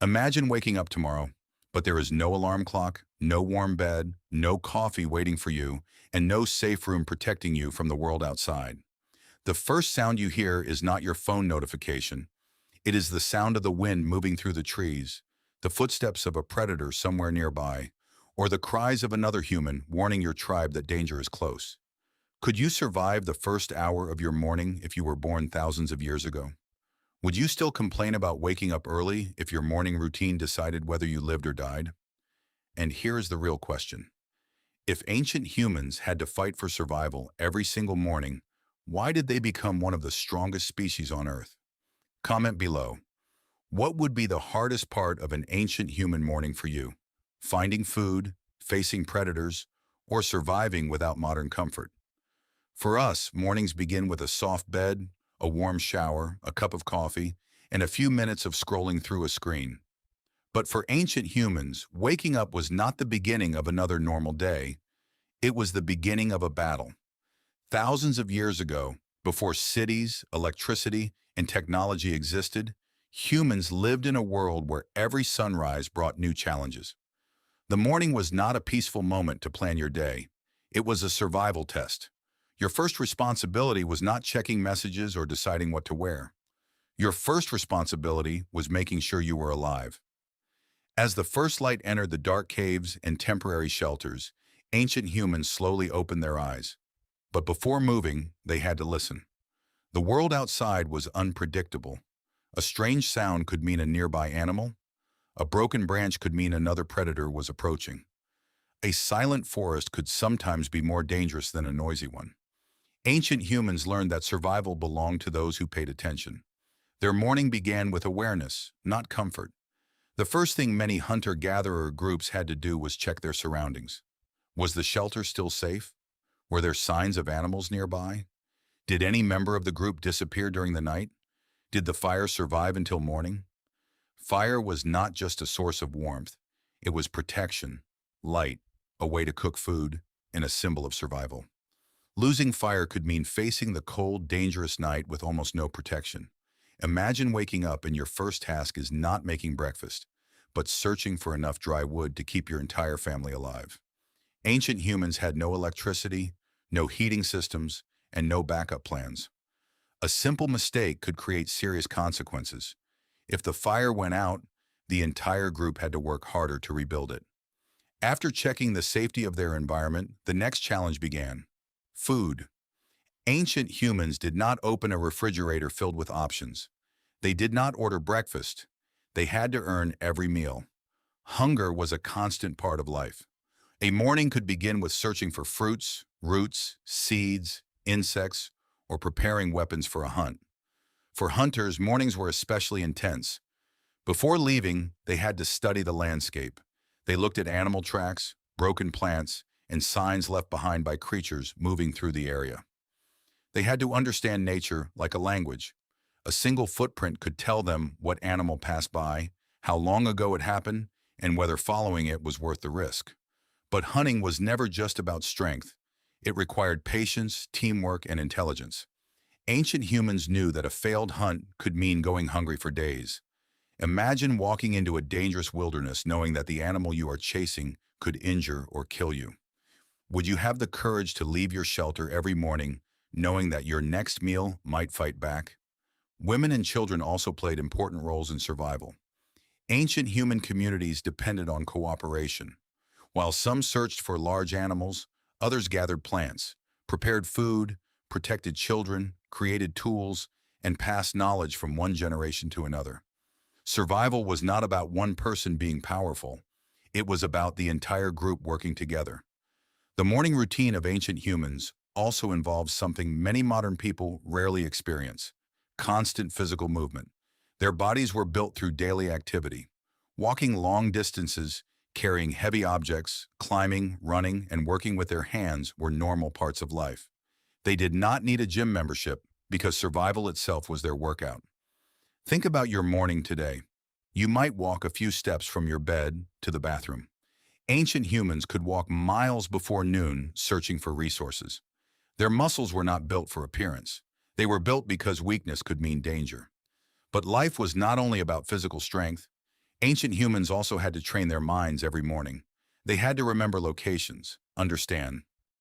Imagine waking up tomorrow, but there is no alarm clock, no warm bed, no coffee waiting for you, and no safe room protecting you from the world outside. The first sound you hear is not your phone notification. It is the sound of the wind moving through the trees, the footsteps of a predator somewhere nearby, or the cries of another human warning your tribe that danger is close. Could you survive the first hour of your morning if you were born thousands of years ago? Would you still complain about waking up early if your morning routine decided whether you lived or died? And here is the real question. If ancient humans had to fight for survival every single morning, why did they become one of the strongest species on Earth? Comment below. What would be the hardest part of an ancient human morning for you? Finding food, facing predators, or surviving without modern comfort? For us, mornings begin with a soft bed, a warm shower, a cup of coffee, and a few minutes of scrolling through a screen. But for ancient humans, waking up was not the beginning of another normal day. It was the beginning of a battle. Thousands of years ago, before cities, electricity, and technology existed, humans lived in a world where every sunrise brought new challenges. The morning was not a peaceful moment to plan your day. It was a survival test. Your first responsibility was not checking messages or deciding what to wear. Your first responsibility was making sure you were alive. As the first light entered the dark caves and temporary shelters, ancient humans slowly opened their eyes. But before moving, they had to listen. The world outside was unpredictable. A strange sound could mean a nearby animal. A broken branch could mean another predator was approaching. A silent forest could sometimes be more dangerous than a noisy one. Ancient humans learned that survival belonged to those who paid attention. Their morning began with awareness, not comfort. The first thing many hunter-gatherer groups had to do was check their surroundings. Was the shelter still safe? Were there signs of animals nearby? Did any member of the group disappear during the night? Did the fire survive until morning? Fire was not just a source of warmth. It was protection, light, a way to cook food, and a symbol of survival. Losing fire could mean facing the cold, dangerous night with almost no protection. Imagine waking up and your first task is not making breakfast, but searching for enough dry wood to keep your entire family alive. Ancient humans had no electricity, no heating systems, and no backup plans. A simple mistake could create serious consequences. If the fire went out, the entire group had to work harder to rebuild it. After checking the safety of their environment, the next challenge began. Food. Ancient humans did not open a refrigerator filled with options. They did not order breakfast. They had to earn every meal. Hunger was a constant part of life. A morning could begin with searching for fruits, roots, seeds, insects, or preparing weapons for a hunt. For hunters, mornings were especially intense. Before leaving, they had to study the landscape. They looked at animal tracks, broken plants, and signs left behind by creatures moving through the area. They had to understand nature like a language. A single footprint could tell them what animal passed by, how long ago it happened, and whether following it was worth the risk. But hunting was never just about strength. It required patience, teamwork, and intelligence. Ancient humans knew that a failed hunt could mean going hungry for days. Imagine walking into a dangerous wilderness knowing that the animal you are chasing could injure or kill you. Would you have the courage to leave your shelter every morning, knowing that your next meal might fight back? Women and children also played important roles in survival. Ancient human communities depended on cooperation. While some searched for large animals, others gathered plants, prepared food, protected children, created tools, and passed knowledge from one generation to another. Survival was not about one person being powerful. It was about the entire group working together. The morning routine of ancient humans also involves something many modern people rarely experience: constant physical movement. Their bodies were built through daily activity. Walking long distances, carrying heavy objects, climbing, running, and working with their hands were normal parts of life. They did not need a gym membership because survival itself was their workout. Think about your morning today. You might walk a few steps from your bed to the bathroom. Ancient humans could walk miles before noon searching for resources. Their muscles were not built for appearance. They were built because weakness could mean danger. But life was not only about physical strength. Ancient humans also had to train their minds every morning. They had to remember locations, understand